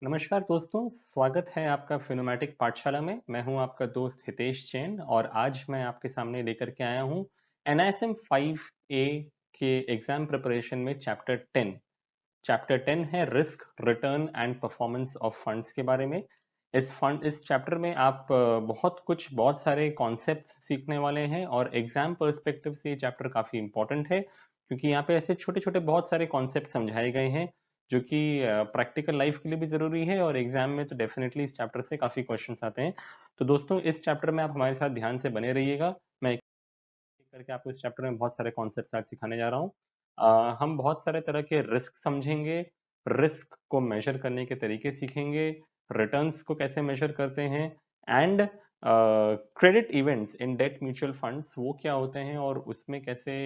नमस्कार दोस्तों, स्वागत है आपका फिनोमैटिक पाठशाला में। मैं हूं आपका दोस्त हितेश जैन और आज मैं आपके सामने लेकर के आया हूं NISM 5A के एग्जाम प्रिपरेशन में चैप्टर 10 है risk return and performance of funds के बारे में। इस चैप्टर में आप बहुत सारे कॉन्सेप्ट सीखने वाले हैं और एग्जाम पर्सपेक्टिव से ये चैप्टर काफी इंपॉर्टेंट है क्योंकि यहाँ पे ऐसे छोटे छोटे बहुत सारे कॉन्सेप्ट समझाए गए हैं जो कि प्रैक्टिकल लाइफ के लिए भी जरूरी है और एग्जाम में तो डेफिनेटली इस चैप्टर से काफी क्वेश्चंस आते हैं। तो दोस्तों, इस चैप्टर में आप हमारे साथ ध्यान से बने रहिएगा। मैं एक एक करके आपको इस चैप्टर में बहुत सारे कॉन्सेप्ट आज सिखाने जा रहा हूँ। हम बहुत सारे तरह के रिस्क समझेंगे, रिस्क को मेजर करने के तरीके सीखेंगे, रिटर्न्स को कैसे मेजर करते हैं and credit events in debt mutual funds वो क्या होते हैं और उसमें कैसे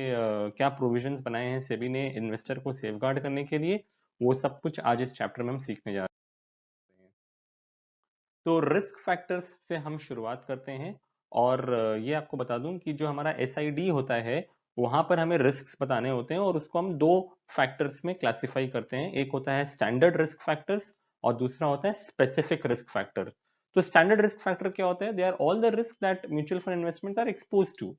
क्या प्रोविजंस बनाए हैं सेबी ने इन्वेस्टर को सेफगार्ड करने के लिए, वो सब कुछ आज इस चैप्टर में हम सीखने जा रहे हैं। तो रिस्क फैक्टर्स से हम शुरुआत करते हैं और ये आपको बता दूं कि जो हमारा SID होता है वहां पर हमें रिस्क्स बताने होते हैं और उसको हम दो फैक्टर्स में क्लासिफाई करते हैं। एक होता है स्टैंडर्ड रिस्क फैक्टर्स और दूसरा होता है स्पेसिफिक रिस्क फैक्टर। तो स्टैंडर्ड रिस्क फैक्टर क्या होता है? They are all the risk that mutual fund investments are expose to.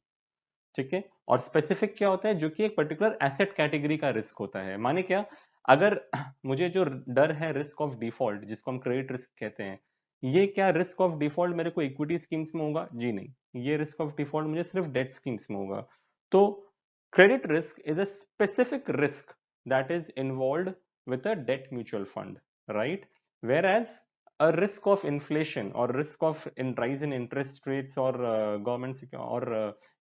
ठीक है। और स्पेसिफिक क्या होता है? जो कि एक पर्टिकुलर एसेट कैटेगरी का रिस्क होता है। माने क्या? अगर मुझे जो डर है रिस्क ऑफ डिफॉल्ट, जिसको हम क्रेडिट रिस्क कहते हैं, ये क्या रिस्क ऑफ डिफॉल्ट मेरे को इक्विटी स्कीम्स में होगा? जी नहीं, ये रिस्क ऑफ डिफॉल्ट मुझे सिर्फ डेट स्कीम्स में होगा। तो credit risk is a specific risk that is involve with a debt mutual fund, right? Whereas a risk of inflation or risk of in rise in interest rates or government or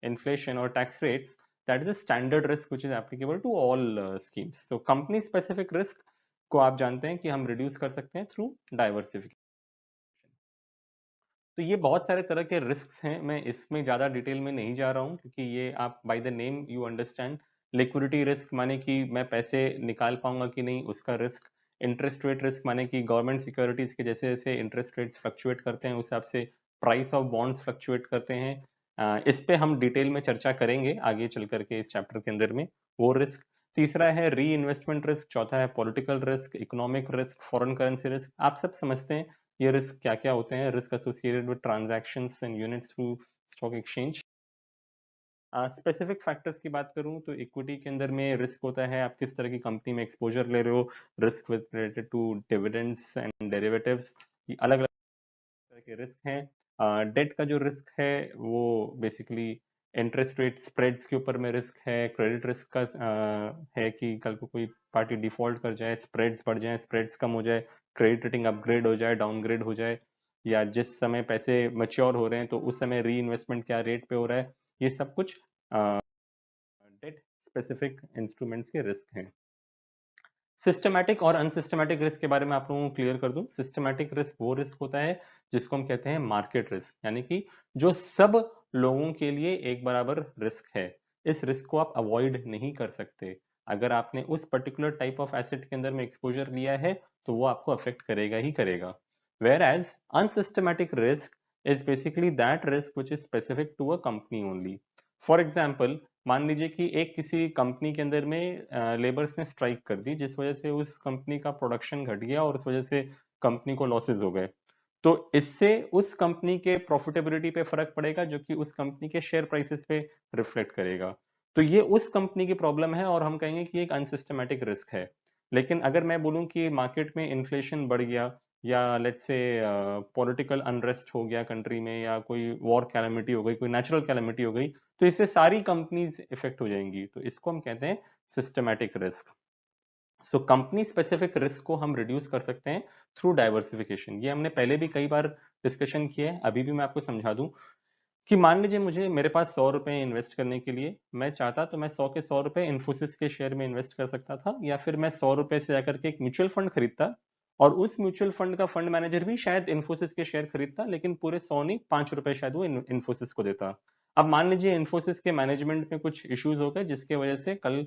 inflation or tax rates, that is a standard risk which is applicable to all schemes. So company specific risk को आप जानते हैं कि हम reduce कर सकते हैं through diversification। तो ये बहुत सारे तरह के रिस्क्स हैं, मैं इसमें ज्यादा डिटेल में नहीं जा रहा हूँ क्योंकि ये आप by the name you understand. Liquidity risk माने कि मैं पैसे निकाल पाऊंगा कि नहीं, उसका रिस्क। इंटरेस्ट रेट रिस्क माने कि गवर्नमेंट सिक्योरिटीज के जैसे जैसे इंटरेस्ट रेट्स फ्लक्चुएट करते हैं उस हिसाब से प्राइस ऑफ बॉन्ड्स फ्लक्चुएट करते हैं। इस पे हम डिटेल में चर्चा करेंगे आगे चल करके इस चैप्टर के अंदर में, वो रिस्क। तीसरा है री इन्वेस्टमेंट रिस्क, चौथा है political risk, economic risk, foreign currency risk. आप सब समझते हैं ये रिस्क क्या क्या होते हैं। Risk associated with transactions and units through stock exchange. Specific factors की बात करूं तो इक्विटी के अंदर में रिस्क होता है आप किस तरह की कंपनी में एक्सपोजर ले रहे हो। Risk with related to dividends and derivatives, ये अलग अलग तरह के रिस्क हैं। डेट का जो रिस्क है वो बेसिकली इंटरेस्ट रेट स्प्रेड्स के ऊपर में रिस्क है। क्रेडिट रिस्क का है कि कल को कोई पार्टी डिफॉल्ट कर जाए, स्प्रेड्स बढ़ जाए, स्प्रेड्स कम हो जाए, क्रेडिट रेटिंग अपग्रेड हो जाए, डाउनग्रेड हो जाए, या जिस समय पैसे मच्योर हो रहे हैं तो उस समय री इन्वेस्टमेंट क्या रेट पे हो रहा है, ये सब कुछ डेट स्पेसिफिक इंस्ट्रूमेंट्स के रिस्क हैं। सिस्टमैटिक और अनसिस्टमैटिक रिस्क के बारे में आप लोगों को क्लियर कर दूं। सिस्टमैटिक रिस्क वो रिस्क होता है जिसको हम कहते हैं मार्केट रिस्क, यानी कि जो सब लोगों के लिए एक बराबर रिस्क है। इस रिस्क को आप अवॉइड नहीं कर सकते। अगर आपने उस पर्टिकुलर टाइप ऑफ एसेट के अंदर में एक्सपोजर लिया है तो वो आपको अफेक्ट करेगा ही करेगा। Whereas unsystematic risk is basically that risk which is specific to a company only. For example, मान लीजिए कि एक किसी कंपनी के अंदर में लेबर्स ने स्ट्राइक कर दी जिस वजह से उस कंपनी का प्रोडक्शन घट गया और उस वजह से कंपनी को लॉसेस हो गए। तो इससे उस कंपनी के प्रॉफिटेबिलिटी पे फर्क पड़ेगा जो कि उस कंपनी के शेयर प्राइसेस पे रिफ्लेक्ट करेगा। तो ये उस कंपनी की प्रॉब्लम है और हम कहेंगे कि एक अनसिस्टमैटिक रिस्क है। लेकिन अगर मैं बोलूं कि मार्केट में इन्फ्लेशन बढ़ गया या लेट्स से पॉलिटिकल अनरेस्ट हो गया कंट्री में, या कोई वॉर कैलेमिटी हो गई, कोई नेचुरल कैलेमिटी हो गई, तो इससे सारी कंपनीज इफेक्ट हो जाएंगी, तो इसको हम कहते हैं systematic risk. So company specific risk को हम रिड्यूस कर सकते हैं थ्रू डाइवर्सिफिकेशन। ये हमने पहले भी कई बार डिस्कशन किया है, अभी भी मैं आपको समझा दूं कि मान लीजिए मुझे मेरे पास 100 रुपए इन्वेस्ट करने के लिए, मैं चाहता तो मैं 100 के 100 रुपए इन्फोसिस के शेयर में इन्वेस्ट कर सकता था, या फिर मैं 100 रुपए से जाकर के एक म्यूचुअल फंड खरीदता और उस म्यूचुअल फंड का फंड मैनेजर भी शायद इन्फोसिस के शेयर खरीदता, लेकिन पूरे 100 नहीं, 5 रुपए शायद वो इन्फोसिस को देता। अब मान लीजिए इन्फोसिस के मैनेजमेंट में कुछ इश्यूज हो गए जिसके वजह से कल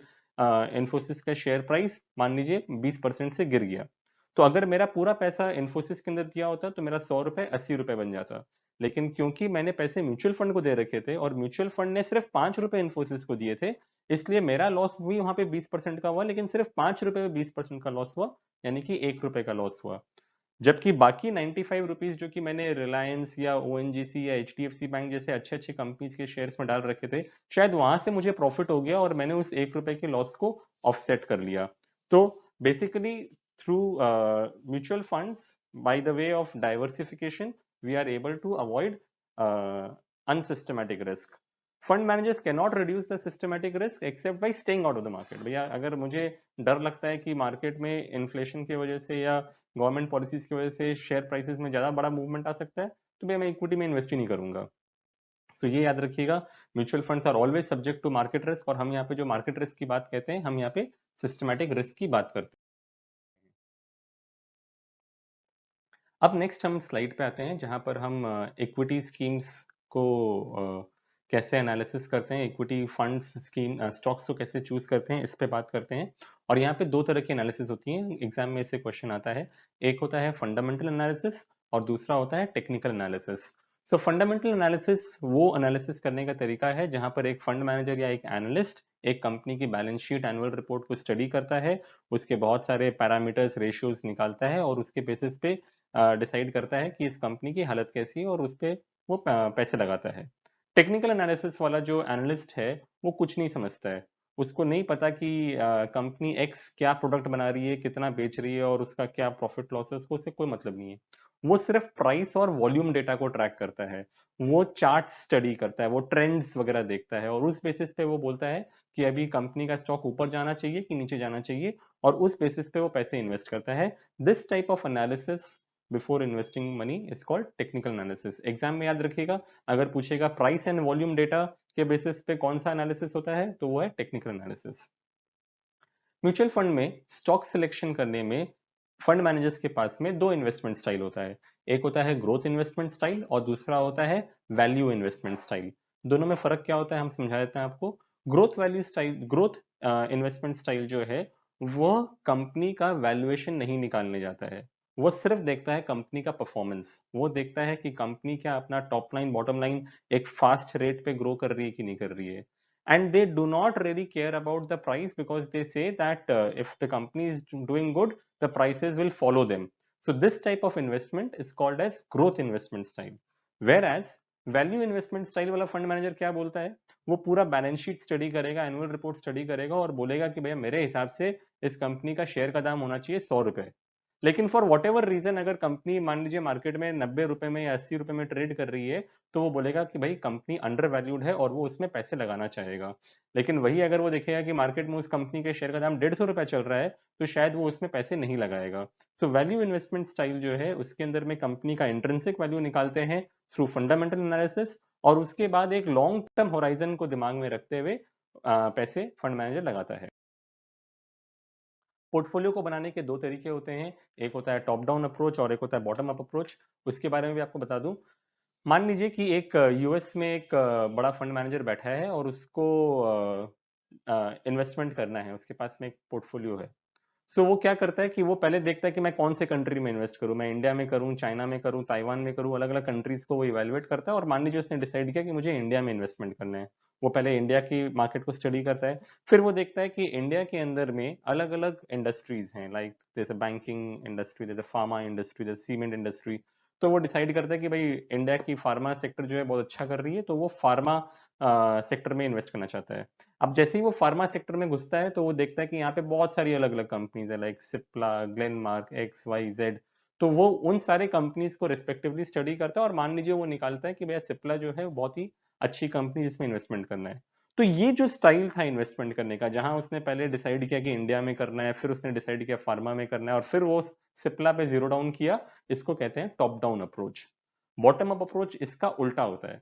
इन्फोसिस का शेयर प्राइस मान लीजिए 20% से गिर गया। तो अगर मेरा पूरा पैसा इन्फोसिस के अंदर दिया होता तो मेरा 100 रुपए 80 रुपए बन जाता। लेकिन क्योंकि मैंने पैसे म्यूचुअल फंड को दे रखे थे और म्यूचुअल फंड ने सिर्फ 5 रुपए इन्फोसिस को दिए थे, इसलिए मेरा लॉस भी वहां पे 20% का हुआ, लेकिन सिर्फ 5 रुपए में 20% का लॉस हुआ, यानी कि 1 रुपए का लॉस हुआ। जबकि बाकी 95 रुपीज जो कि मैंने रिलायंस या ओएनजीसी या एचडीएफसी बैंक जैसे अच्छे अच्छे कंपनीज के शेयर्स में डाल रखे थे, शायद वहां से मुझे प्रॉफिट हो गया और मैंने उस 1 रुपए के लॉस को ऑफसेट कर लिया। तो basically through mutual funds, by the way of diversification, we are able to avoid unsystematic risk. Fund managers can not reduce the systematic risk except by staying out of the market. भैया अगर मुझे डर लगता है कि market में inflation की वजह से या गवर्नमेंट पॉलिसीज की वजह से शेयर प्राइसेस में ज्यादा बड़ा मूवमेंट आ सकता है, तो भैया मैं इक्विटी में इन्वेस्ट ही नहीं करूंगा। सो ये याद रखिएगा, mutual funds are always subject to market risk, और हम यहाँ पे जो मार्केट रिस्क की बात कहते हैं, हम यहाँ पे सिस्टमैटिक रिस्क की बात करते हैं। अब नेक्स्ट हम स्लाइड पे आते हैं जहां पर हम इक्विटी स्कीम्स को कैसे एनालिसिस करते हैं, इक्विटी फंड्स स्कीम स्टॉक्स को कैसे चूज करते हैं, इस पे बात करते हैं। और यहाँ पे दो तरह की एनालिसिस होती है, एग्जाम में से क्वेश्चन आता है। एक होता है फंडामेंटल एनालिसिस और दूसरा होता है टेक्निकल एनालिसिस। सो फंडामेंटल एनालिसिस वो एनालिसिस करने का तरीका है जहां पर एक फंड मैनेजर या एक एनालिस्ट एक कंपनी की बैलेंस शीट, एनुअल रिपोर्ट को स्टडी करता है, उसके बहुत सारे पैरामीटर्स, रेशियोज निकालता है और उसके बेसिस पे डिसाइड करता है कि इस कंपनी की हालत कैसी है और उस पर वो पैसे लगाता है। टेक्निकल एनालिसिस वाला जो एनालिस्ट है वो कुछ नहीं समझता है, उसको नहीं पता कि कंपनी एक्स क्या प्रोडक्ट बना रही है, कितना बेच रही है और उसका क्या प्रॉफिट लॉस है, उसको उससे कोई मतलब नहीं है। वो सिर्फ प्राइस और वॉल्यूम डेटा को ट्रैक करता है, वो चार्ट स्टडी करता है, वो ट्रेंड्स वगैरह देखता है और उस बेसिस पे वो बोलता है कि अभी कंपनी का स्टॉक ऊपर जाना चाहिए कि नीचे जाना चाहिए, और उस बेसिस पे वो पैसे इन्वेस्ट करता है। This type of analysis before investing money is called technical analysis. Exam में याद रखिएगा, अगर पूछेगा प्राइस एंड वॉल्यूम डेटा के बेसिस पे कौन सा एनालिसिस होता है, तो वो है टेक्निकल एनालिसिस। म्यूचुअल फंड में स्टॉक सिलेक्शन करने में फंड मैनेजर्स के पास में दो इन्वेस्टमेंट स्टाइल होता है। एक होता है ग्रोथ इन्वेस्टमेंट स्टाइल और दूसरा होता है वैल्यू इन्वेस्टमेंट स्टाइल। दोनों में फर्क क्या होता है हम समझा देते हैं आपको। Growth value style, growth investment style जो है वह कंपनी का वैल्यूएशन नहीं निकालने जाता है, वो सिर्फ देखता है कंपनी का परफॉर्मेंस। वो देखता है कि कंपनी क्या अपना टॉप लाइन बॉटम लाइन एक फास्ट रेट पे ग्रो कर रही है कि नहीं कर रही है। And they do not really care about the price because they say that if the company is doing good, the prices will follow them. So this type of investment is called as growth investment style. Whereas value investment style वाला fund manager क्या बोलता है, वो पूरा balance sheet study करेगा, annual report study करेगा और बोलेगा कि भैया मेरे हिसाब से इस कंपनी का शेयर का दाम होना चाहिए 100 रुपए। लेकिन फॉर वॉट एवर रीजन अगर कंपनी मान लीजिए मार्केट में 90 रुपए में या 80 रुपए में ट्रेड कर रही है, तो वो बोलेगा कि भाई कंपनी अंडर वैल्यूड है और वो उसमें पैसे लगाना चाहेगा। लेकिन वही अगर वो देखेगा कि मार्केट में उस कंपनी के शेयर का दाम 150 रुपए चल रहा है, तो शायद वो उसमें पैसे नहीं लगाएगा। सो वैल्यू इन्वेस्टमेंट स्टाइल जो है उसके अंदर में कंपनी का इंट्रिंसिक वैल्यू निकालते हैं थ्रू फंडामेंटल एनालिसिस, और उसके बाद एक लॉन्ग टर्म होराइजन को दिमाग में रखते हुए पैसे फंड मैनेजर लगाता है। पोर्टफोलियो को बनाने के दो तरीके होते हैं, एक होता है टॉप डाउन अप्रोच और एक होता है बॉटम अप अप्रोच। उसके बारे में भी आपको बता दूं, मान लीजिए कि एक यूएस में एक बड़ा फंड मैनेजर बैठा है और उसको इन्वेस्टमेंट करना है, उसके पास में एक पोर्टफोलियो है। सो वो क्या करता है कि वो पहले देखता है कि मैं कौन से कंट्री में इन्वेस्ट करूं, मैं इंडिया में करूं, चाइना में करूं, ताइवान में करूं, अलग अलग कंट्रीज को वो इवेलुएट करता है। और मान लीजिए उसने डिसाइड किया कि मुझे इंडिया में इन्वेस्टमेंट करना है, वो पहले इंडिया की मार्केट को स्टडी करता है। फिर वो देखता है कि इंडिया के अंदर में अलग अलग इंडस्ट्रीज हैं, लाइक जैसे बैंकिंग इंडस्ट्री, जैसे फार्मा इंडस्ट्री, जैसे सीमेंट इंडस्ट्री। तो वो डिसाइड करता है कि भाई इंडिया की फार्मा सेक्टर जो है बहुत अच्छा कर रही है, तो वो फार्मा सेक्टर में इन्वेस्ट करना चाहता है। अब जैसे ही वो फार्मा सेक्टर में घुसता है तो वो देखता है कि यहाँ पे बहुत सारी अलग अलग कंपनीज है, like Cipla, Glenmark, X Y Z. तो वो उन सारे कंपनीज को रिस्पेक्टिवली स्टडी करता है और मान लीजिए वो निकालता है कि भैया सिप्ला जो है वो बहुत ही अच्छी कंपनी जिसमें इन्वेस्टमेंट करना है। तो ये जो स्टाइल था इन्वेस्टमेंट करने का, जहां उसने पहले डिसाइड किया कि इंडिया में करना है, फिर उसने डिसाइड किया फार्मा में करना है और फिर वो सिप्ला पे जीरो डाउन किया, इसको कहते हैं top down approach. Bottom up approach इसका उल्टा होता है।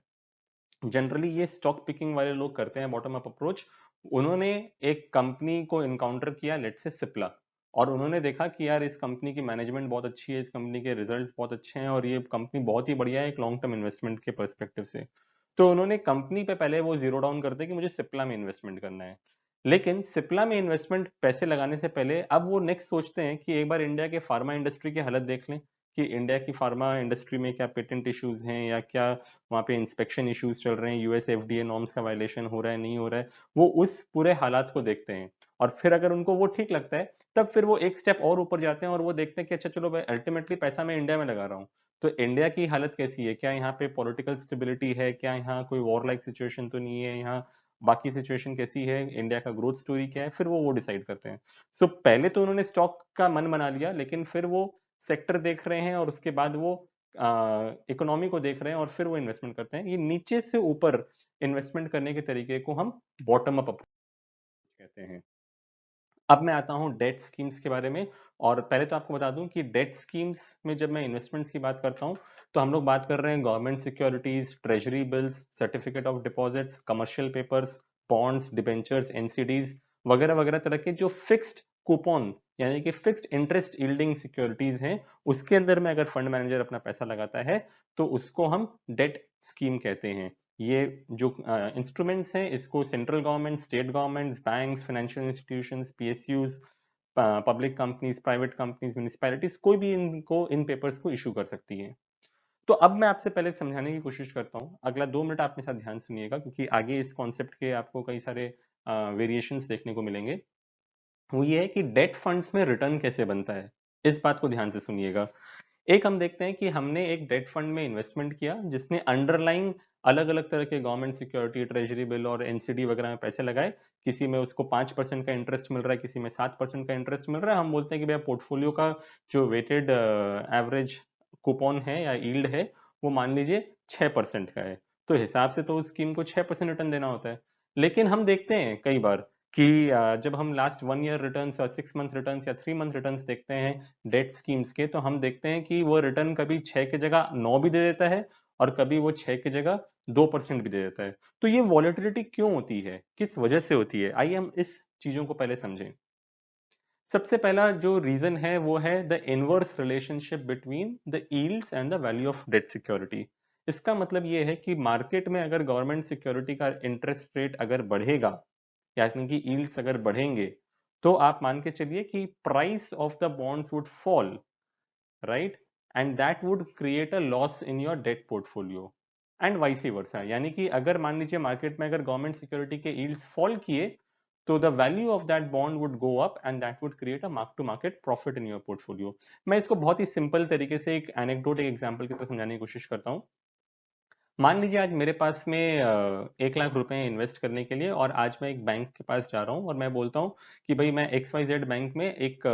जनरली ये स्टॉक पिकिंग वाले लोग करते हैं बॉटम अप अप्रोच। उन्होंने एक कंपनी को इनकाउंटर किया, लेट्स से सिप्ला, और उन्होंने देखा कि यार इस कंपनी की मैनेजमेंट बहुत अच्छी है, इस कंपनी के रिजल्ट्स बहुत अच्छे हैं और ये कंपनी बहुत ही बढ़िया है एक लॉन्ग टर्म इन्वेस्टमेंट के पर्सपेक्टिव से। तो उन्होंने कंपनी पे पहले वो जीरो डाउन करते कि मुझे सिप्ला में इन्वेस्टमेंट करना है। लेकिन सिप्ला में इन्वेस्टमेंट पैसे लगाने से पहले अब वो नेक्स्ट सोचते हैं कि एक बार इंडिया के फार्मा इंडस्ट्री की हालत देख लें कि इंडिया की फार्मा इंडस्ट्री में क्या पेटेंट इश्यूज हैं या क्या वहाँ पे इंस्पेक्शन इश्यूज चल रहे हैं, यूएस एफडीए नॉर्म्स का वायलेशन हो रहा है नहीं हो रहा है। वो उस पूरे हालात को देखते हैं और फिर अगर उनको वो ठीक लगता है, तब फिर वो एक स्टेप और ऊपर जाते हैं और वो देखते हैं कि अच्छा चलो भाई, अल्टीमेटली पैसा मैं इंडिया में लगा रहा हूँ, तो इंडिया की हालत कैसी है, क्या यहाँ पे पॉलिटिकल स्टेबिलिटी है, क्या यहाँ कोई वॉर लाइक सिचुएशन तो नहीं है, यहाँ बाकी सिचुएशन कैसी है, इंडिया का ग्रोथ स्टोरी क्या है, फिर वो डिसाइड करते हैं। सो पहले तो उन्होंने स्टॉक का मन बना लिया, लेकिन फिर वो सेक्टर देख रहे हैं और उसके बाद वो इकोनॉमी को देख रहे हैं और फिर वो इन्वेस्टमेंट करते हैं। ये नीचे से ऊपर इन्वेस्टमेंट करने के तरीके को हम बॉटम अप अप्रोच कहते हैं। अब मैं आता हूँ डेट स्कीम्स के बारे में। और पहले तो आपको बता दूं कि डेट स्कीम्स में जब मैं इन्वेस्टमेंट्स की बात करता हूँ, तो हम लोग बात कर रहे हैं government securities, treasury bills, certificate of deposits, commercial papers, bonds, debentures, NCDs वगैरह वगैरह तरह के जो फिक्स्ड कूपन यानी कि फिक्स्ड इंटरेस्ट यील्डिंग सिक्योरिटीज हैं, उसके अंदर में अगर फंड मैनेजर अपना पैसा लगाता है तो उसको हम डेट स्कीम कहते हैं। ये जो इंस्ट्रूमेंट्स हैं, इसको central government, state governments, banks, financial institutions, PSUs, public companies, private companies, municipalities, कोई भी इनको इन पेपर्स को इशू कर सकती है। तो अब मैं आपसे पहले समझाने की कोशिश करता हूँ, अगला 2 मिनट आप मेरे साथ ध्यान सुनिएगा, क्योंकि आगे इस कॉन्सेप्ट के आपको कई सारे वेरिएशंस देखने को मिलेंगे। वो ये है कि डेट फंड्स में रिटर्न कैसे बनता है, इस बात को ध्यान से सुनिएगा। एक हम देखते हैं कि हमने एक डेट फंड में इन्वेस्टमेंट किया जिसने अंडरलाइन अलग अलग तरह के गवर्नमेंट सिक्योरिटी, ट्रेजरी बिल और एनसीडी वगैरह में पैसे लगाए। किसी में उसको 5% का इंटरेस्ट मिल रहा है, किसी में 7% का इंटरेस्ट मिल रहा है। हम बोलते हैं कि भैया पोर्टफोलियो का जो वेटेड एवरेज कूपन है या यील्ड है, वो मान लीजिए 6% का है। तो हिसाब से तो उस स्कीम को 6% रिटर्न देना होता है। लेकिन हम देखते हैं कई बार कि जब हम लास्ट 1 ईयर रिटर्न्स और 6 मंथ रिटर्न्स या 3 मंथ रिटर्न्स देखते हैं डेट स्कीम्स के, तो हम देखते हैं कि वो रिटर्न कभी 6 की जगह 9 भी दे देता है और कभी वो 6 की जगह 2% भी दे देता है। तो ये वॉलेटिलिटी क्यों होती है, किस वजह से होती है, आइए हम इस चीजों को पहले समझें। सबसे पहला जो रीजन है वो है the inverse relationship between the yields and the value of debt security. इसका मतलब ये है कि मार्केट में अगर गवर्नमेंट सिक्योरिटी का इंटरेस्ट रेट अगर बढ़ेगा, यानी कि यील्ड्स अगर बढ़ेंगे, तो आप मान के चलिए कि price of the bonds would fall, right, and that would create a loss in your debt portfolio and vice versa. यानी कि अगर मान लीजिए मार्केट में अगर गवर्नमेंट सिक्योरिटी के यील्ड्स फॉल किए, तो the value of that bond would go up and that would create a mark to market profit in your portfolio. मैं इसको बहुत ही सिंपल तरीके से एक एनेक्डोट, एक एग्जांपल की तरह समझाने की कोशिश करता हूँ। मान लीजिए आज मेरे पास में 1 लाख रुपए इन्वेस्ट करने के लिए, और आज मैं एक बैंक के पास जा रहा हूँ और मैं बोलता हूँ कि भाई मैं XYZ बैंक में एक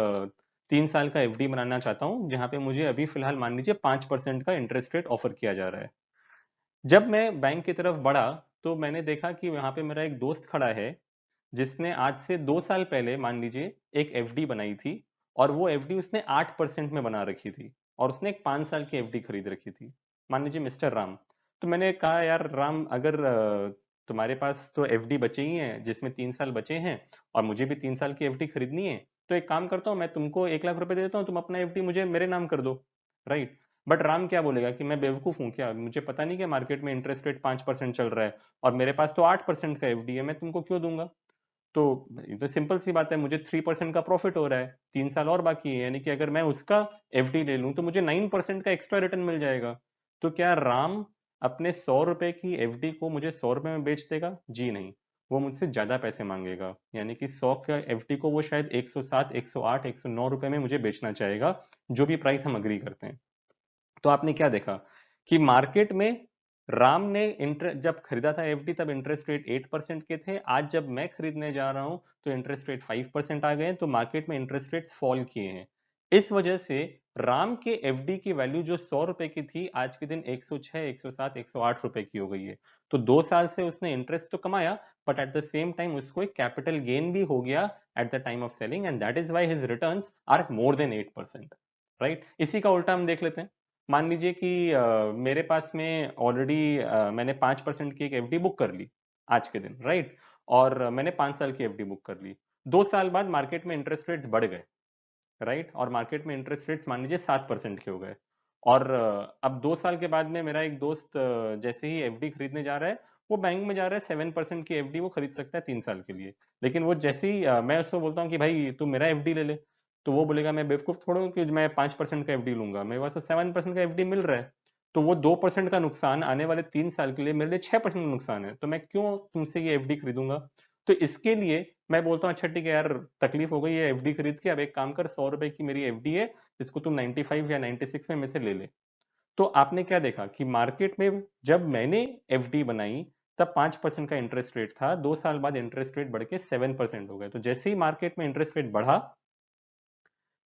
3 साल का एफडी बनाना चाहता हूँ, जहाँ पे मुझे अभी फिलहाल मान लीजिए 5% का इंटरेस्ट रेट ऑफर किया जा रहा है। जब मैं बैंक की तरफ बढ़ा, तो मैंने देखा कि वहां पे मेरा एक दोस्त खड़ा है जिसने आज से 2 साल पहले मान लीजिए एक एफडी बनाई थी, और वो एफडी उसने 8% में बना रखी थी, और उसने एक 5 साल की एफडी खरीद रखी थी, मान लीजिए मिस्टर राम। तो मैंने कहा यार राम, अगर तुम्हारे पास तो एफडी बचे ही हैं जिसमें 3 साल बचे हैं, और मुझे भी 3 साल की एफडी खरीदनी है, तो एक काम करता हूँ, मैं तुमको 1 लाख रुपए दे देता हूँ, तुम अपना एफडी मुझे मेरे नाम कर दो, राइट। बट राम क्या बोलेगा कि मैं बेवकूफ हूँ क्या, मुझे पता नहीं कि मार्केट में इंटरेस्ट रेट 5% चल रहा है और मेरे पास तो 8% का एफडी है, मैं तुमको क्यों दूंगा। तो ये तो सिंपल सी बात है, मुझे 3% का प्रॉफिट हो रहा है, 3 साल और बाकी है, यानी कि अगर मैं उसका एफडी ले लूं तो मुझे 9% का एक्स्ट्रा रिटर्न मिल जाएगा। तो क्या राम अपने 100 रुपए की एफडी को मुझे 100 रुपए में बेच देगा? जी नहीं, वो मुझसे ज्यादा पैसे मांगेगा, यानी कि 100 का एफडी को वो शायद 107, 108, 109 रुपए में मुझे बेचना चाहेगा, जो भी प्राइस हम अग्री करते हैं। तो आपने क्या देखा कि मार्केट में राम ने जब खरीदा था एफडी, तब इंटरेस्ट रेट 8% के थे। आज जब मैं खरीदने जा रहा हूं तो इंटरेस्ट रेट 5% आ गए। तो मार्केट में इंटरेस्ट रेट फॉल किए हैं। इस वजह से राम के एफडी की वैल्यू जो 100 रुपए की थी, आज के दिन 106, 107, 108 रुपए की हो गई है। तो 2 साल से उसने इंटरेस्ट तो कमाया, but at the same time उसको एक कैपिटल गेन भी हो गया at the time of selling, and that is why his returns are more than 8%, right. इसी का उल्टा हम देख लेते हैं। मान लीजिए कि मेरे पास में ऑलरेडी मैंने 5% की एक एफडी बुक कर ली आज के दिन, राइट, और मैंने 5 साल की एफडी बुक कर ली। 2 साल बाद मार्केट में इंटरेस्ट रेट्स बढ़ गए, राइट, और मार्केट में इंटरेस्ट रेट्स मान लीजिए 7% के हो गए। और अब 2 साल के बाद में मेरा एक दोस्त जैसे ही एफडी खरीदने जा रहा है, वो बैंक में जा रहा है, 7% की एफडी वो खरीद सकता है 3 साल के लिए। लेकिन वो जैसे ही मैं उसको बोलता हूँ कि भाई तू मेरा एफडी ले ले, तो वो बोलेगा मैं बेवकूफ थोड़ा हूँ कि मैं 5% का एफडी लूंगा, मेरे पास तो 7% का एफडी मिल रहा है। तो वो 2% का नुकसान आने वाले 3 साल के लिए मेरे लिए 6% का नुकसान है, तो मैं क्यों तुमसे ये एफडी खरीदूंगा। तो इसके लिए मैं बोलता हूँ अच्छा ठीक है यार, तकलीफ हो गई है एफडी खरीद के, अब एक काम कर, 100 रुपए की मेरी एफडी है, इसको तू 95 या 96 में से ले ले। तो आपने क्या देखा कि मार्केट में जब मैंने एफडी बनाई तब 5% का इंटरेस्ट रेट था, 2 साल बाद इंटरेस्ट रेट बढ़ के 7% हो गया। तो जैसे ही मार्केट में इंटरेस्ट रेट बढ़ा,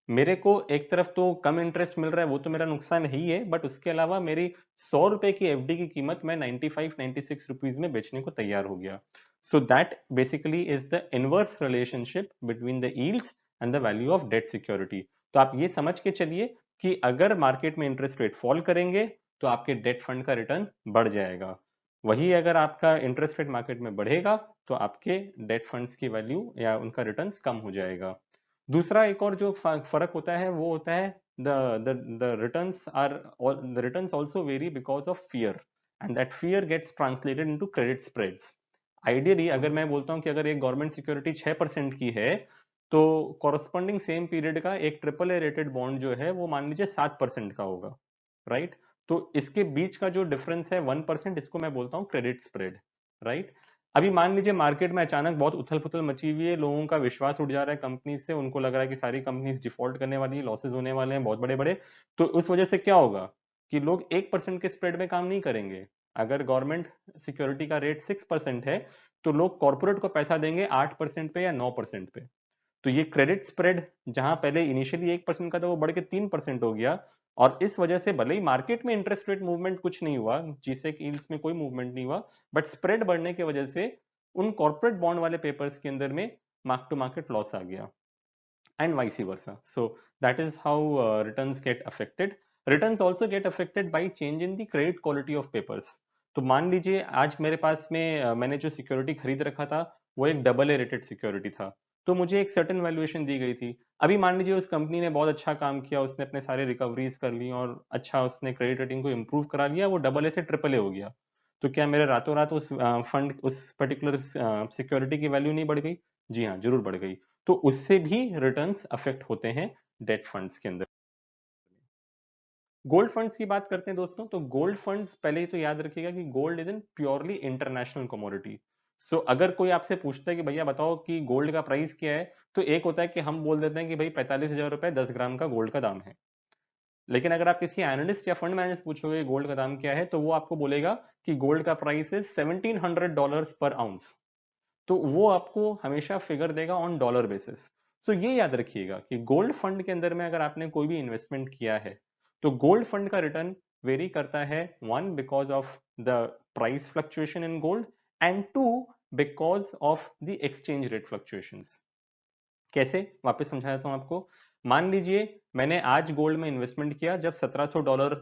मेरे को एक तरफ तो कम इंटरेस्ट मिल रहा है, वो तो मेरा नुकसान ही है, बट उसके अलावा मेरी 100 रुपए की एफडी की कीमत मैं 95-96 रुपीज में बेचने को तैयार हो गया। So that basically is the inverse relationship between the yields and the value of debt security. तो आप ये समझ के चलिए कि अगर मार्केट में इंटरेस्ट रेट फॉल करेंगे तो आपके डेट फंड का रिटर्न बढ़ जाएगा, वही अगर आपका इंटरेस्ट रेट मार्केट में बढ़ेगा तो आपके डेट फंड्स की वैल्यू या उनका रिटर्न्स कम हो जाएगा। दूसरा एक और जो फर्क होता है वो होता है the returns are the returns also vary because of fear, and that fear gets translated into credit spreads. Ideally अगर मैं बोलता हूँ कि अगर एक गवर्नमेंट सिक्योरिटी 6% की है, तो कॉरस्पॉन्डिंग सेम पीरियड का एक ट्रिपल ए रेटेड बॉन्ड जो है वो मान लीजिए 7% का होगा, राइट? तो इसके बीच का जो डिफरेंस है 1%, इसको मैं बोलता हूँ क्रेडिट स्प्रेड, राइट? अभी मान लीजिए मार्केट में अचानक बहुत उथल पुथल मची हुई है, लोगों का विश्वास उठ जा रहा है कंपनी से, उनको लग रहा है कि सारी कंपनीज डिफॉल्ट करने वाली है, लॉसेज होने वाले हैं बहुत बड़े बड़े। तो उस वजह से क्या होगा कि लोग 1% के स्प्रेड में काम नहीं करेंगे। अगर गवर्नमेंट सिक्योरिटी का रेट 6% है तो लोग कॉर्पोरेट को पैसा देंगे 8% पे या 9% पे। तो ये क्रेडिट स्प्रेड जहां पहले इनिशियली 1% का था वो बढ़ के 3% हो गया। और इस वजह से भले ही मार्केट में इंटरेस्ट रेट मूवमेंट कुछ नहीं हुआ, जीसेक यील्ड्स में कोई मूवमेंट नहीं हुआ, बट स्प्रेड बढ़ने की वजह से उन कॉर्पोरेट बॉन्ड वाले पेपर्स के अंदर में मार्क टू मार्केट लॉस आ गया, and vice versa. So that is how returns get affected. Returns also get affected by change in the credit quality of papers. तो मान लीजिए आज मेरे पास में मैंने जो सिक्योरिटी खरीद रखा था वो एक डबल ए रेटेड सिक्योरिटी था, तो मुझे एक सर्टेन वैल्यूएशन दी गई थी। अभी मान लीजिए उस कंपनी ने बहुत अच्छा काम किया, उसने अपने सारे रिकवरीज कर ली और अच्छा उसने क्रेडिट रेटिंग को इम्प्रूव करा लिया, वो डबल ए से ट्रिपल ए हो गया। तो क्या मेरे रातों रात उस फंड उस पर्टिकुलर सिक्योरिटी की वैल्यू नहीं बढ़ गई? जी हाँ, जरूर बढ़ गई। तो उससे भी रिटर्न्स अफेक्ट होते हैं डेट फंड्स के अंदर। गोल्ड फंड्स की बात करते हैं दोस्तों, तो गोल्ड फंड्स पहले ही तो याद रखिएगा कि gold is in purely international commodity. So अगर कोई आपसे पूछता है कि भैया बताओ कि गोल्ड का प्राइस क्या है, तो एक होता है कि हम बोल देते हैं कि भाई 45,000 रुपए 10 ग्राम का गोल्ड का दाम है। लेकिन अगर आप किसी एनालिस्ट या फंड मैनेजर से पूछोगे गोल्ड का दाम क्या है, तो वो आपको बोलेगा कि गोल्ड का प्राइस है $1,700 पर आउंस। तो वो आपको हमेशा फिगर देगा ऑन डॉलर बेसिस। सो ये याद रखिएगा कि गोल्ड फंड के अंदर में अगर आपने कोई भी इन्वेस्टमेंट किया है तो गोल्ड फंड का रिटर्न वेरी करता है, one because of the price fluctuation in gold, and two because of the exchange rate fluctuations. कैसे, वापस समझा देता हूं आपको। मान लीजिए मैंने आज गोल्ड में इन्वेस्टमेंट किया जब $1,700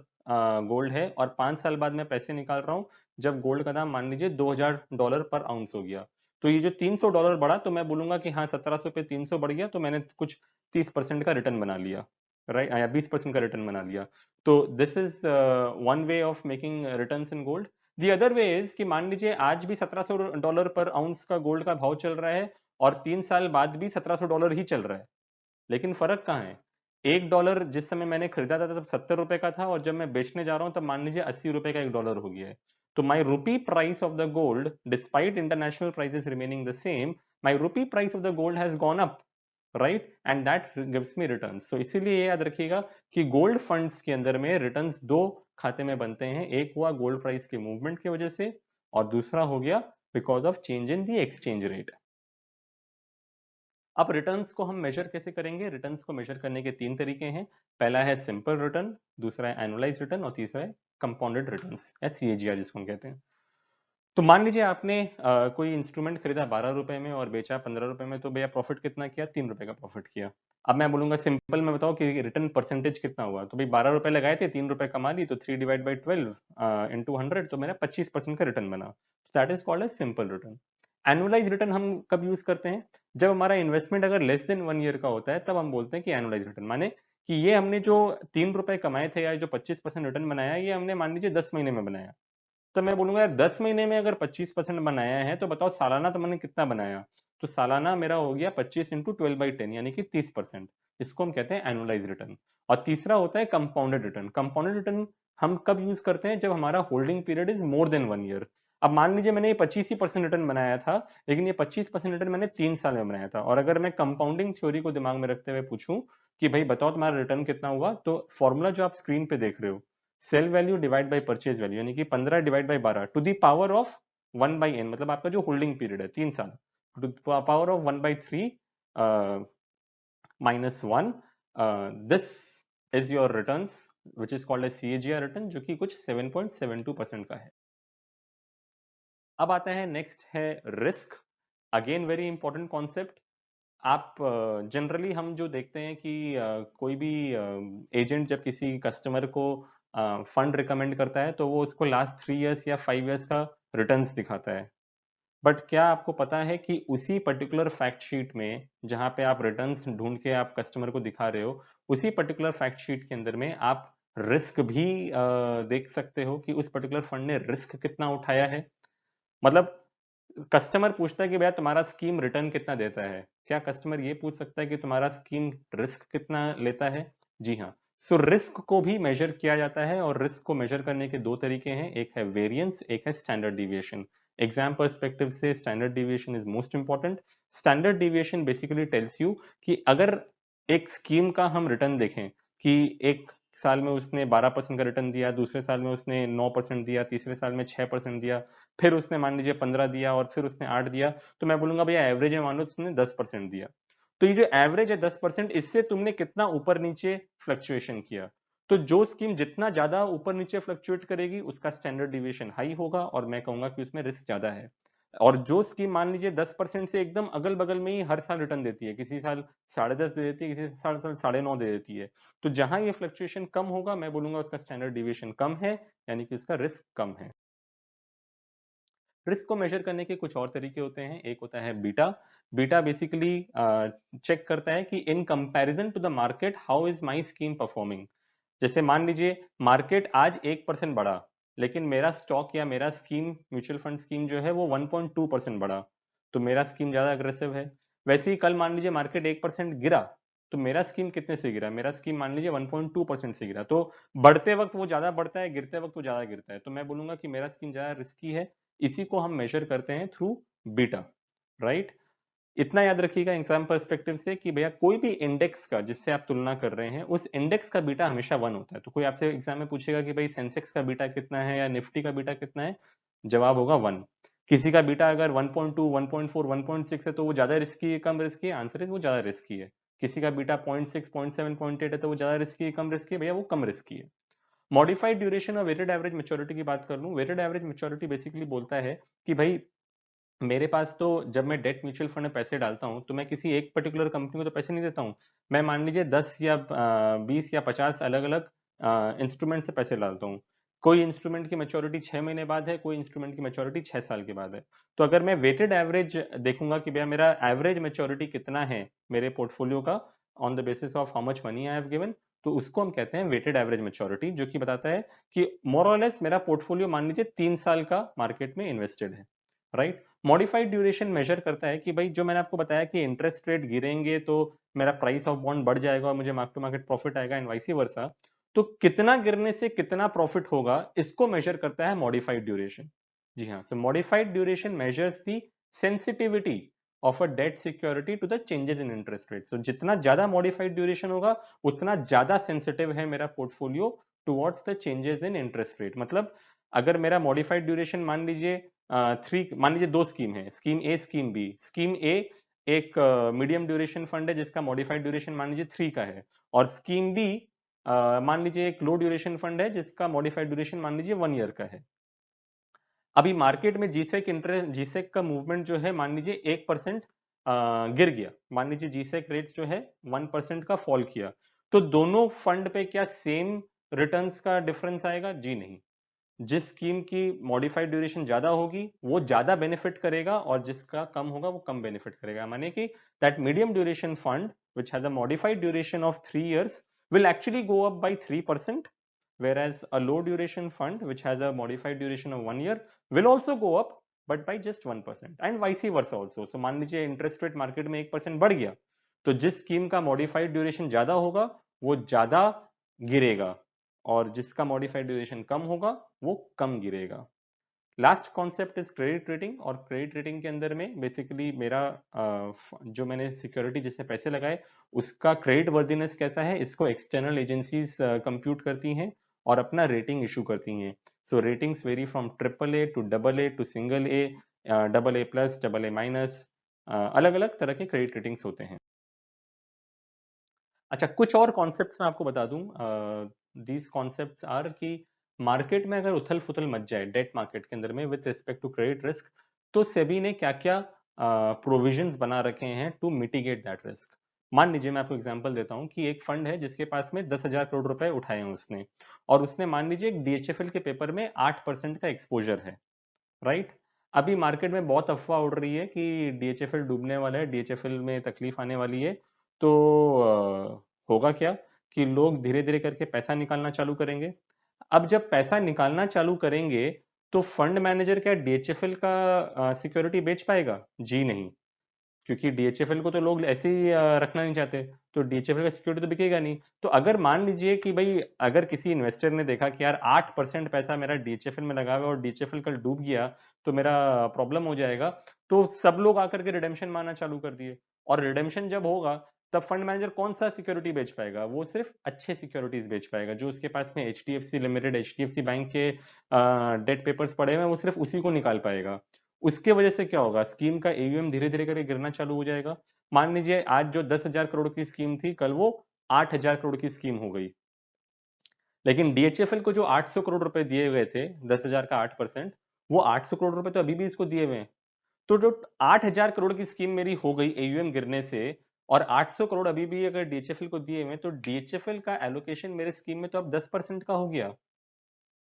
गोल्ड है, और 5 साल बाद मैं पैसे निकाल रहा हूं जब गोल्ड का दाम मान लीजिए $2,000 पर आउंस हो गया। तो ये जो $300 बढ़ा, तो मैं बोलूंगा कि हाँ 1700 पे 300 बढ़ गया, तो मैंने कुछ 30% का रिटर्न बना लिया, राइट, या 20% का रिटर्न बना लिया। तो this is one way of making returns in gold. The other way is कि मान लीजिए आज भी $1,700 पर आउंस का गोल्ड का भाव चल रहा है, और 3 साल बाद भी $1,700 ही चल रहा है, लेकिन फर्क कहाँ है? $1 जिस समय मैंने खरीदा था तब 70 रुपए का था, और जब मैं बेचने जा रहा हूं तब मान लीजिए 80 रुपए का $1 हो गया है। तो my rupee price of the gold, despite international prices remaining the same, my rupee price of the gold has gone up, right, and that gives me returns. तो इसीलिए ये याद रखिएगा कि गोल्ड फंड्स के अंदर में रिटर्न्स दो खाते में बनते हैं, एक हुआ गोल्ड प्राइस के मूवमेंट की वजह से, और दूसरा हो गया because of change in the exchange rate. अब रिटर्न्स को हम मेजर कैसे करेंगे? रिटर्न्स को मेजर करने के 3 तरीके हैं। पहला है सिंपल रिटर्न, दूसरा है एनुअलाइज रिटर्न, और तीसरा है कंपाउंडेड रिटर्न्स या सीएजीआर जिसको हम कहते हैं। तो मान लीजिए आपने कोई इंस्ट्रूमेंट खरीदा 12 रुपए में और बेचा 15 रुपए में, तो भैया प्रॉफिट कितना किया? 3 रुपए का प्रॉफिट किया। अब मैं बोलूंगा सिंपल में बताओ कि रिटर्न परसेंटेज कितना हुआ? तो भाई 12 रुपए लगाए थे, 3 रुपए कमा ली, तो 3/12 इंटू 100, तो मेरा 25% का रिटर्न बना। That is called as simple return. Annualise return हम कब यूज करते हैं? जब हमारा इन्वेस्टमेंट अगर लेस देन 1 ईयर का होता है, तब हम बोलते हैं कि एनुअलाइज रिटर्न, माने कि ये हमने जो 3 रुपए कमाए थे या जो 25% रिटर्न बनाया, ये हमने मान लीजिए 10 महीने में बनाया। तो मैं बोलूंगा यार 10 महीने में अगर 25% बनाया है, तो बताओ सालाना तो मैंने कितना बनाया? तो सालाना मेरा हो गया 25 इंटू 12/10 यानी कि 30%। इसको हम कहते हैं एनुअलाइज रिटर्न। और तीसरा होता है कंपाउंडेड रिटर्न। कंपाउंडेड रिटर्न हम कब यूज करते हैं? जब हमारा holding period is more than 1 year. अब मान लीजिए मैंने ये 25% रिटर्न बनाया था, लेकिन ये 25% रिटर्न मैंने 3 साल में बनाया था, और अगर मैं कंपाउंडिंग थ्योरी को दिमाग में रखते हुए पूछूं कि भाई बताओ तुम्हारा रिटर्न कितना हुआ, तो फॉर्मूला जो आप स्क्रीन पे देख रहे हो, sale value divide by purchase value, यानी कि 15 divide by 12 to the power of 1/n, मतलब आपका जो होल्डिंग पीरियड है 3 साल, to power of 1/3 minus 1, this is your returns which is called as CAGR return, जो कि कुछ 7.72% का है। अब आता है नेक्स्ट है risk, again very important concept. आप जनरली हम जो देखते हैं कि कोई भी एजेंट जब किसी कस्टमर को फंड रिकमेंड करता है तो वो उसको लास्ट 3 इयर्स या 5 इयर्स का रिटर्न्स दिखाता है, बट क्या आपको पता है कि उसी पर्टिकुलर फैक्ट शीट में जहां पे आप रिटर्न्स ढूंढ के आप कस्टमर को दिखा रहे हो, उसी पर्टिकुलर फैक्ट शीट के अंदर में आप रिस्क भी देख सकते हो कि उस पर्टिकुलर फंड ने रिस्क कितना उठाया है। मतलब कस्टमर पूछता है कि भैया तुम्हारा स्कीम रिटर्न कितना देता है, क्या कस्टमर ये पूछ सकता है कि तुम्हारा स्कीम रिस्क कितना लेता है? जी हाँ। सो रिस्क को भी मेजर किया जाता है, और रिस्क को मेजर करने के दो तरीके हैं, एक है वेरिएंस, एक है स्टैंडर्ड डिविएशन। एग्जाम पर्सपेक्टिव से standard deviation is most important. Standard deviation basically tells you कि अगर एक स्कीम का हम रिटर्न देखें कि एक साल में उसने 12% का रिटर्न दिया, दूसरे साल में उसने 9% दिया, तीसरे साल में 6% दिया, फिर उसने मान लीजिए 15 दिया, और फिर उसने 8 दिया, तो मैं बोलूंगा भैया एवरेज है, मान लो उसने 10% दिया। तो ये जो एवरेज है 10%, इससे तुमने कितना ऊपर नीचे फ्लक्चुएशन किया। तो जो स्कीम जितना ज्यादा ऊपर नीचे फ्लक्चुएट करेगी उसका स्टैंडर्ड डिविएशन हाई होगा, और मैं कहूंगा कि उसमें रिस्क ज्यादा है। और जो स्कीम मान लीजिए 10% से एकदम अगल बगल में ही हर साल रिटर्न देती है, किसी साल 10.5 दे देती है, किसी साल 9.5 दे देती है, तो जहां ये फ्लक्चुएशन कम होगा मैं बोलूंगा उसका स्टैंडर्ड डिविएशन कम है, यानी कि उसका रिस्क कम है। रिस्क को मेजर करने के कुछ और तरीके होते हैं, एक होता है बीटा। बीटा बेसिकली चेक करता है कि in comparison to the market how is my scheme performing. जैसे मान लीजिए मार्केट आज 1% बढ़ा, लेकिन मेरा स्टॉक या मेरा स्कीम, म्यूचुअल फंड स्कीम जो है वो 1.2% बढ़ा, तो मेरा स्कीम ज्यादा अग्रेसिव है। वैसे ही कल मान लीजिए मार्केट 1% गिरा, तो मेरा स्कीम कितने से गिरा, मेरा स्कीम मान लीजिए 1.2% से गिरा। तो बढ़ते वक्त वो ज्यादा बढ़ता है, गिरते वक्त वो ज्यादा गिरता है, तो मैं बोलूंगा कि मेरा स्कीम ज्यादा रिस्की है। इसी को हम मेजर करते हैं थ्रू बीटा, राइट। इतना याद रखिएगा एग्जाम पर्सपेक्टिव से कि भैया कोई भी इंडेक्स का जिससे आप तुलना कर रहे हैं, उस इंडेक्स का बीटा हमेशा 1 होता है। तो कोई आपसे एग्जाम में पूछेगा कि भाई सेंसेक्स का बीटा कितना है या निफ्टी का बीटा कितना है, जवाब होगा 1। किसी का बीटा अगर 1.2, 1.4, 1.6 है तो वो ज्यादा रिस्की है, कम रिस्की है, आंसर है वो ज्यादा रिस्की है। किसी का बीटा 0.6, 0.7, 0.8 है तो वो ज्यादा रिस्की है, कम रिस्की है, भैया वो कम रिस्की है। मॉडिफाइड ड्यूरेशन और वेटेड एवरेज मैच्योरिटी की बात कर लूं, वेटेड एवरेज मैच्योरिटी बेसिकली बोलता है कि भाई मेरे पास तो जब मैं डेट म्यूचुअल फंड में पैसे डालता हूं तो मैं किसी एक पर्टिकुलर कंपनी को तो पैसे नहीं देता हूं, मैं मान लीजिए 10 या 20 या 50 अलग अलग इंस्ट्रूमेंट से पैसे डालता हूं। कोई इंस्ट्रूमेंट की मैच्योरिटी 6 महीने बाद है, कोई इंस्ट्रूमेंट की मैच्योरिटी 6 साल के बाद है। तो अगर मैं वेटेड एवरेज देखूंगा कि भैया मेरा एवरेज मैच्योरिटी कितना है मेरे पोर्टफोलियो का, on the basis of how much money I have given, तो उसको हम कहते हैं वेटेड एवरेज मैच्योरिटी, जो कि बताता है कि मोर और लेस मेरा पोर्टफोलियो मान लीजिए 3 साल का मार्केट में इन्वेस्टेड है, राइट। मॉडिफाइड ड्यूरेशन मेजर करता है कि भाई जो मैंने आपको बताया कि इंटरेस्ट रेट गिरेंगे तो मेरा प्राइस ऑफ बॉन्ड बढ़ जाएगा और मुझे मार्क टू मार्केट प्रॉफिट आएगा, एंड वाइस वर्सा, तो कितना गिरने से कितना प्रॉफिट होगा इसको मेजर करता है मॉडिफाइड ड्यूरेशन। जी हाँ, so modified duration measures the sensitivity of a debt security to the changes in interest rate. So जितना ज्यादा मॉडिफाइड ड्यूरेशन होगा उतना ज्यादा सेंसिटिव है मेरा portfolio towards the changes in interest rate. मतलब अगर मेरा मॉडिफाइड ड्यूरेशन मान लीजिए मान लीजिए दो स्कीम है, स्कीम ए स्कीम बी। स्कीम ए एक मीडियम ड्यूरेशन फंड है जिसका मॉडिफाइड ड्यूरेशन मान लीजिए 3 का है, और स्कीम बी मान लीजिए एक लो ड्यूरेशन फंड है जिसका मॉडिफाइड ड्यूरेशन मान लीजिए 1 ईयर का है। अभी मार्केट में जीसेक इंटरेस्ट, जीसेक का मूवमेंट जो है मान लीजिए 1% गिर गया, मान लीजिए जीसेक रेट्स जो है 1% का फॉल किया, तो दोनों फंड पे क्या सेम रिटर्न्स का डिफरेंस आएगा? जी नहीं। जिस स्कीम की मॉडिफाइड ड्यूरेशन ज्यादा होगी वो ज्यादा बेनिफिट करेगा, और जिसका कम होगा वो कम बेनिफिट करेगा। माने कि that medium duration fund which has a modified duration of 3 years will actually go up by 3%, whereas a low duration fund which has a modified duration of 1 year will also go up but by just 1%, and vice versa also. So मान लीजिए interest rate market में 1% बढ़ गया, तो जिस scheme का modified duration ज्यादा होगा वो ज्यादा गिरेगा, और जिसका मॉडिफाइड ड्यूरेशन कम होगा वो कम गिरेगा। Last concept is credit rating, और क्रेडिट रेटिंग के अंदर में बेसिकली मेरा जो मैंने सिक्योरिटी जिससे पैसे लगाए उसका क्रेडिट वर्दीनेस कैसा है, इसको एक्सटर्नल एजेंसीज कंप्यूट करती हैं और अपना रेटिंग इशू करती हैं। So ratings vary from AAA to AA to single A, AA+, AA-, अलग अलग तरह के क्रेडिट रेटिंग्स होते हैं। अच्छा, कुछ और कॉन्सेप्ट्स मैं आपको बता दूं। दीज कॉन्सेप्ट्स आर कि मार्केट में अगर उथल फुथल मच जाए डेट मार्केट के अंदर में with respect to credit risk, तो सेबी ने क्या क्या प्रोविजंस बना रखे हैं टू मिटिगेट दैट रिस्क। मान लीजिए मैं आपको एग्जांपल देता हूं कि एक फंड है जिसके पास में 10,000 करोड़ रुपए उठाए हैं उसने, और उसने मान लीजिए एक DHFL के पेपर में 8% का एक्सपोजर है, राइट। अभी मार्केट में बहुत अफवाह उड़ रही है कि DHFL डूबने वाला है, DHFL में तकलीफ आने वाली है। तो होगा क्या कि लोग धीरे धीरे करके पैसा निकालना चालू करेंगे। अब जब पैसा निकालना चालू करेंगे तो फंड मैनेजर क्या DHFL का सिक्योरिटी बेच पाएगा? जी नहीं, क्योंकि DHFL को तो लोग ऐसे ही रखना नहीं चाहते, तो DHFL का सिक्योरिटी तो बिकेगा नहीं। तो अगर मान लीजिए कि भाई अगर किसी इन्वेस्टर ने देखा कि यार 8% पैसा मेरा DHFL में लगा हुआ है और DHFL कल डूब गया तो मेरा प्रॉब्लम हो जाएगा, तो सब लोग आकर के रिडेम्पशन मांगना चालू कर दिए। और रिडेम्पशन जब होगा तब फंड मैनेजर कौन सा सिक्योरिटी बेच पाएगा? वो सिर्फ अच्छे सिक्योरिटीज बेच पाएगा, जो उसके पास में HDFC लिमिटेड, HDFC बैंक के डेट पेपर्स पड़े हुए हैं, वो सिर्फ उसी को निकाल पाएगा। उसके वजह से क्या होगा, स्कीम का AUM धीरे धीरे करके गिरना चालू हो जाएगा। मान लीजिए आज जो 10,000 करोड़ की स्कीम थी, कल वो 8,000 करोड़ की स्कीम हो गई। लेकिन DHFL को जो 800 करोड़ रुपए दिए गए थे, 10,000 का 8%, वो 800 करोड़ रुपए तो अभी भी इसको दिए हुए हैं। तो जो 8,000 करोड़ की स्कीम मेरी हो गई AUM गिरने से, और 800 करोड़ अभी भी अगर DHFL को दिए हुए, तो DHFL का एलोकेशन मेरे स्कीम में तो अब 10% का हो गया।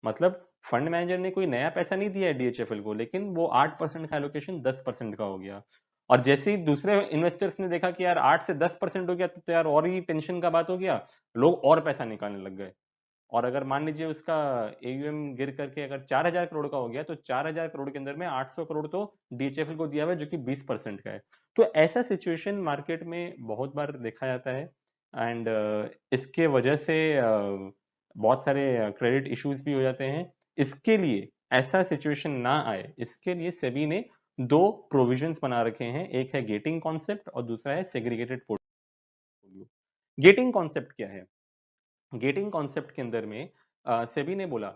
मतलब फंड मैनेजर ने कोई नया पैसा नहीं दिया है DHFL को, लेकिन वो 8% का एलोकेशन 10% का हो गया। और जैसे ही दूसरे इन्वेस्टर्स ने देखा कि यार 8 से 10% हो गया, तो यार और ही टेंशन का बात हो गया, लोग और पैसा निकालने लग गए। और अगर मान लीजिए उसका AUM गिर करके अगर 4,000 करोड़ का हो गया, तो 4,000 करोड़ के अंदर में 800 करोड़ तो DHFL को दिया हुआ है, जो कि 20% का है। तो ऐसा सिचुएशन मार्केट में बहुत बार देखा जाता है। एंड इसके वजह से बहुत सारे क्रेडिट इश्यूज भी हो जाते हैं। इसके लिए, ऐसा सिचुएशन ना आए इसके लिए सेबी ने दो प्रोविजंस बना रखे हैं, एक है गेटिंग कॉन्सेप्ट और दूसरा है सेग्रीगेटेड पोर्टफोलियो। गेटिंग कॉन्सेप्ट क्या है? गेटिंग कॉन्सेप्ट के अंदर में सेबी ने बोला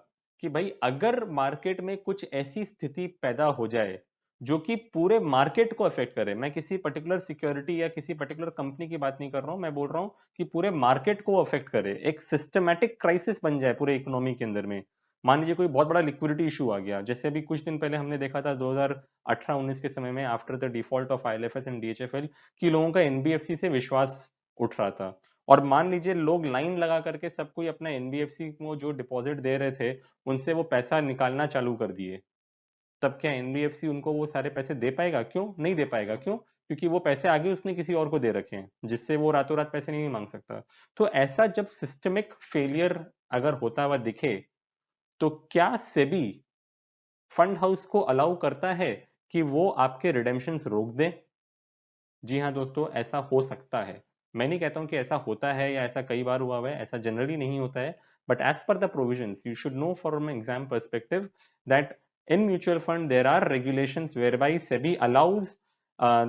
कि भाई अगर मार्केट में कुछ ऐसी स्थिति पैदा हो जाए जो कि पूरे मार्केट को अफेक्ट करे, मैं किसी पर्टिकुलर सिक्योरिटी या किसी पर्टिकुलर कंपनी की बात नहीं कर रहा हूं, मैं बोल रहा हूं कि पूरे मार्केट को अफेक्ट करे, एक सिस्टमैटिक क्राइसिस बन जाए पूरे इकोनॉमी के अंदर में। मान लीजिए कोई बहुत बड़ा लिक्विडिटी इशू आ गया, जैसे अभी कुछ दिन पहले हमने देखा था 2018-19 के समय में, after the default of IL&FS and DHFL, कि लोगों का NBFC से विश्वास उठ रहा था। और मान लीजिए लोग लाइन लगा करके सब कोई अपना NBFC को जो डिपॉजिट दे रहे थे उनसे वो पैसा निकालना चालू कर दिए। तब क्या NBFC उनको वो सारे पैसे दे पाएगा? क्यों नहीं दे पाएगा? क्यों? क्योंकि वो पैसे आगे उसने किसी और को दे रखे हैं, जिससे वो रातों रात पैसे नहीं मांग सकता। तो ऐसा जब सिस्टमिक फेलियर अगर होता हुआ दिखे, तो क्या सेबी फंड हाउस को अलाउ करता है कि वो आपके रिडेम्पशंस रोक दें? जी हाँ दोस्तों, ऐसा हो सकता है। मैं नहीं कहता हूँ कि ऐसा होता है या ऐसा कई बार हुआ है, ऐसा जनरली नहीं होता है। But as per the provisions you should know from exam perspective that in mutual fund there are regulations whereby SEBI allows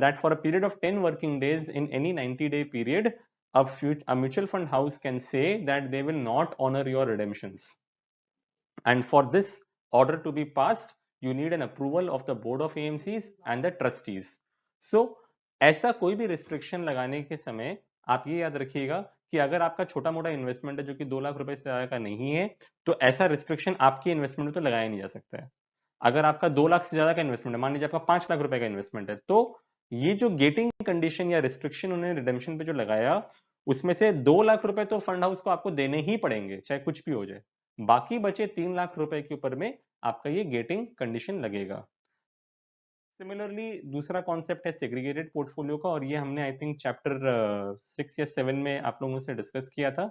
that for a period of 10 working days in any 90-day period, a mutual fund house can say that they will not honor your redemptions. And for this order to be passed, you need an approval of the board of AMCs and the trustees. So ऐसा कोई भी restriction लगाने के समय आप ये याद रखिएगा कि अगर आपका छोटा मोटा इन्वेस्टमेंट है जो कि 2 लाख रुपए से ज्यादा का नहीं है, तो ऐसा रिस्ट्रिक्शन आपकी इन्वेस्टमेंट में तो लगाया नहीं जा सकता है। अगर आपका 2 लाख से ज्यादा का इन्वेस्टमेंट है, मान लीजिए आपका 5 लाख रुपए का इन्वेस्टमेंट है, तो ये जो गेटिंग कंडीशन या रिस्ट्रिक्शन उन्होंने रिडेम्पशन पे जो लगाया, उसमें से 2 लाख रुपए तो फंड हाउस को आपको देने ही पड़ेंगे, चाहे कुछ भी हो जाए। बाकी बचे 3 लाख रुपए के ऊपर में आपका ये गेटिंग कंडीशन लगेगा। सिमिलरली दूसरा कॉन्सेप्ट है सेग्रीगेटेड पोर्टफोलियो का, और ये हमने आई थिंक चैप्टर 6 या 7 में आप लोगों से डिस्कस किया था।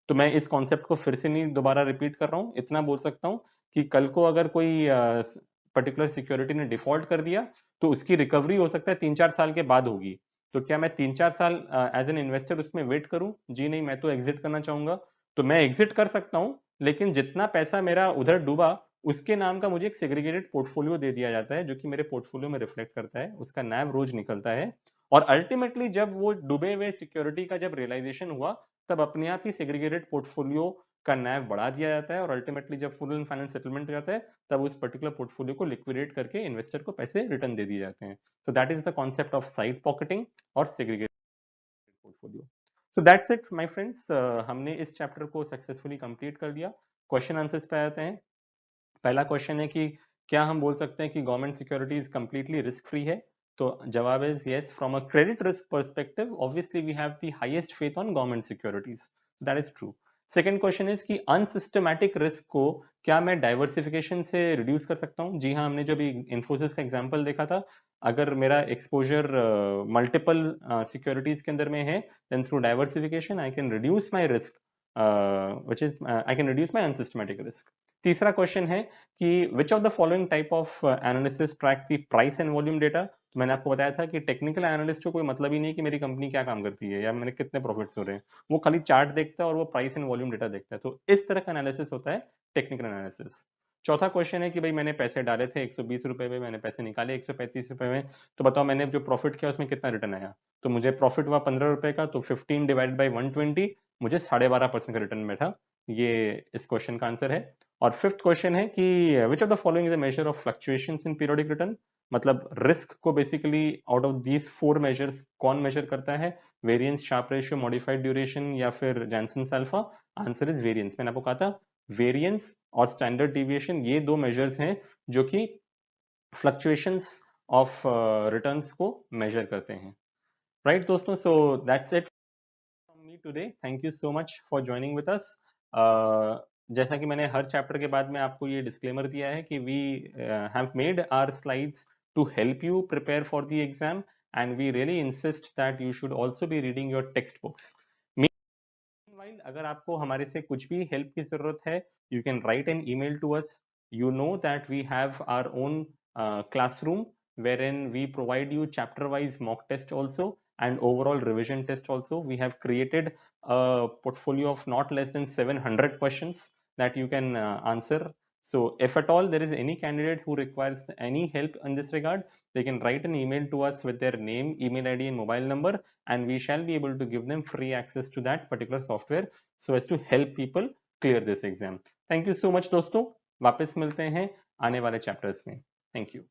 तो मैं इस कॉन्सेप्ट को फिर से नहीं दोबारा रिपीट कर रहा हूँ। इतना बोल सकता हूँ कि कल को अगर कोई पर्टिकुलर सिक्योरिटी ने डिफॉल्ट कर दिया, तो उसकी रिकवरी हो सकता है 3-4 साल के बाद होगी। तो क्या मैं 3-4 साल एज एन इन्वेस्टर उसमें वेट करूं? जी नहीं, मैं तो एग्जिट करना चाहूंगा। तो मैं एग्जिट कर सकता हूं, लेकिन जितना पैसा मेरा उधर डूबा उसके नाम का मुझे एक सेग्रीगेटेड पोर्टफोलियो दे दिया जाता है जो कि मेरे पोर्टफोलियो में रिफ्लेक्ट करता है, उसका NAV रोज निकलता है और अल्टीमेटली जब वो डूबे हुए सिक्योरिटी का जब रियलाइजेशन हुआ तब अपने आप ही सेग्रीगेटेड पोर्टफोलियो का NAV बढ़ा दिया जाता है और अल्टीमेटली जब फुल एंड फाइनल सेटलमेंट हो जाता है तब उस पर्टिकुलर पोर्टफोलियो को लिक्विडेट करके इन्वेस्टर को पैसे रिटर्न दे दिए जाते हैं। So that is the concept of side pocketing और segregated portfolio. So that's it my friends, हमने इस चैप्टर को सक्सेसफुली कंप्लीट कर लिया। क्वेश्चन आंसर्स पे आते हैं। पहला क्वेश्चन है कि क्या हम बोल सकते हैं कि government securities completely risk free है? तो जवाब है yes. From a credit risk perspective obviously we have the highest faith on government securities, that is true. Second question is कि अनसिस्टमैटिक रिस्क को क्या मैं डाइवर्सिफिकेशन से रिड्यूस कर सकता हूं? जी हाँ, हमने जो भी इन्फोसिस का एग्जांपल देखा था, अगर मेरा एक्सपोजर मल्टीपल सिक्योरिटीज के अंदर में है then through diversification I can reduce my risk, which is I can reduce my unsystematic risk. तीसरा क्वेश्चन है कि which of the following type of analysis tracks the price and volume data? तो मैंने आपको बताया था कि टेक्निकल एनालिस्ट को कोई मतलब ही नहीं कि मेरी कंपनी क्या काम करती है या मैंने कितने प्रॉफिट्स हो रहे हैं, वो खाली चार्ट देखता है और वो प्राइस एंड वॉल्यूम डेटा देखता है। तो इस तरह का एनालिसिस होता है टेक्निकल एनालिसिस। चौथा क्वेश्चन है कि भाई मैंने पैसे डाले थे 120 रुपए में, मैंने पैसे निकाले 135 रुपए में, तो बताओ मैंने जो प्रॉफिट किया उसमें कितना रिटर्न आया? तो मुझे प्रॉफिट हुआ 15 रुपए का, तो 15 डिवाइड बाई 120 मुझे 12.5% का रिटर्न बैठा। ये इस क्वेश्चन का आंसर है। और फिफ्थ क्वेश्चन है कि which of the following is a measure of fluctuations in periodic return? मतलब रिस्क को basically out of these 4 measures कौन मेजर करता है? Variance, Sharpe ratio, modified duration या फिर Jansen alpha? Answer is variance. मैंने आपको कहा था वेरिएंस और स्टैंडर्ड डिविएशन ये दो मेजर्स हैं जो कि फ्लक्चुएशंस ऑफ रिटर्न्स को मेजर करते हैं। राइट दोस्तों, सो that's it from me today. Thank you so much for joining with us. जैसा कि मैंने हर चैप्टर के बाद में आपको ये डिस्क्लेमर दिया है कि we have made our slides to help you prepare for the exam and we really insist that you should also be reading your textbooks. Meanwhile, अगर आपको हमारे से कुछ भी हेल्प की जरूरत है, you can write an email to us. You know that we have our own classroom wherein we provide you chapter-wise mock test also and overall revision test also. We have created a portfolio of not less than 700 questions that you can answer. So if at all there is any candidate who requires any help in this regard, they can write an email to us with their name, email ID and mobile number, and we shall be able to give them free access to that particular software so as to help people clear this exam. Thank you so much दोस्तों, वापस मिलते हैं आने वाले chapters में। Thank you.